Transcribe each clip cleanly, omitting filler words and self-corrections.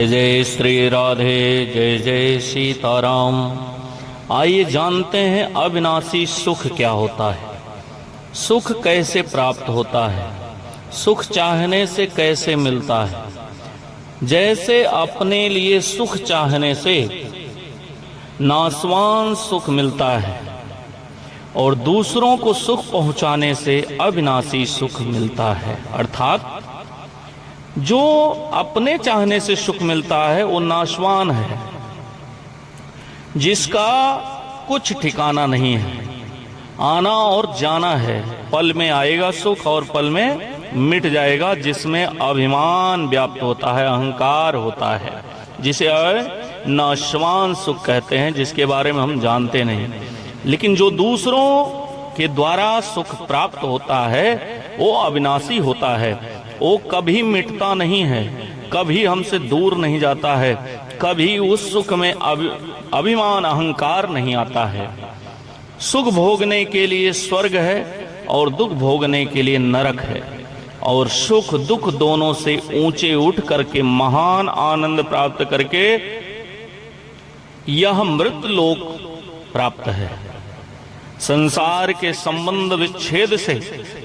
जय श्री राधे, जय जय सीताराम। आइए जानते हैं अविनाशी सुख क्या होता है, सुख कैसे प्राप्त होता है, सुख चाहने से कैसे मिलता है। जैसे अपने लिए सुख चाहने से नाशवान सुख मिलता है और दूसरों को सुख पहुंचाने से अविनाशी सुख मिलता है। अर्थात जो अपने चाहने से सुख मिलता है वो नाशवान है, जिसका कुछ ठिकाना नहीं है, आना और जाना है। पल में आएगा सुख और पल में मिट जाएगा, जिसमें अभिमान व्याप्त होता है, अहंकार होता है, जिसे नाशवान सुख कहते हैं, जिसके बारे में हम जानते नहीं। लेकिन जो दूसरों के द्वारा सुख प्राप्त होता है वो अविनाशी होता है, वो कभी मिटता नहीं है, कभी हमसे दूर नहीं जाता है, कभी उस सुख में अभिमान अहंकार नहीं आता है। सुख भोगने के लिए स्वर्ग है और दुख भोगने के लिए नरक है, और सुख दुख दोनों से ऊंचे उठ करके महान आनंद प्राप्त करके यह मृत लोक प्राप्त है। संसार के संबंध विच्छेद से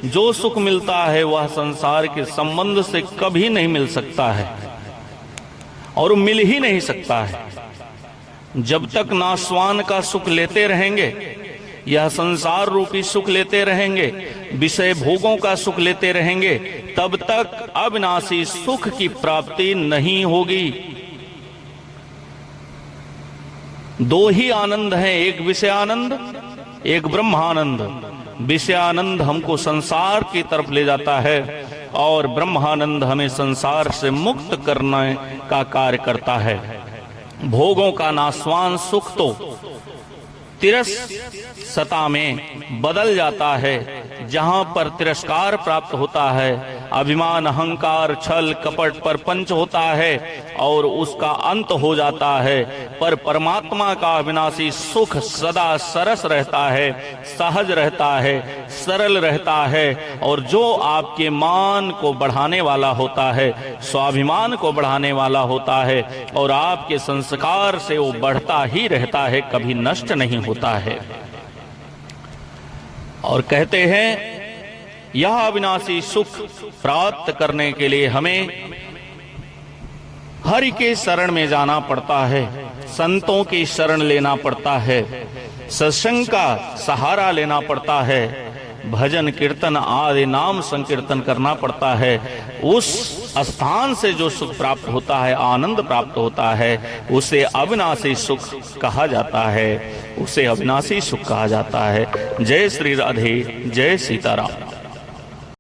जो सुख मिलता है वह संसार के संबंध से कभी नहीं मिल सकता है और मिल ही नहीं सकता है। जब तक नाशवान का सुख लेते रहेंगे, यह संसार रूपी सुख लेते रहेंगे, विषय भोगों का सुख लेते रहेंगे, तब तक अविनाशी सुख की प्राप्ति नहीं होगी। दो ही आनंद हैं, एक विषयानंद, एक ब्रह्मानंद। विषयानंद हमको संसार की तरफ ले जाता है और ब्रह्मानंद हमें संसार से मुक्त करने का कार्य करता है। भोगों का नाशवान सुख तो तिरस्ता में बदल जाता है, जहां पर तिरस्कार प्राप्त होता है, अभिमान अहंकार छल कपट परपंच होता है और उसका अंत हो जाता है। पर परमात्मा का अविनाशी सुख सदा सरस रहता है, सहज रहता है, सरल रहता है, और जो आपके मान को बढ़ाने वाला होता है, स्वाभिमान को बढ़ाने वाला होता है, और आपके संस्कार से वो बढ़ता ही रहता है, कभी नष्ट नहीं होता है। और कहते हैं यह अविनाशी सुख प्राप्त करने के लिए हमें हरि के शरण में जाना पड़ता है, संतों की शरण लेना पड़ता है, सत्संग का सहारा लेना पड़ता है, भजन कीर्तन आदि नाम संकीर्तन करना पड़ता है। उस स्थान से जो सुख प्राप्त होता है, आनंद प्राप्त होता है, उसे अविनाशी सुख कहा जाता है, उसे अविनाशी सुख कहा जाता है। जय श्री राधे, जय सीताराम।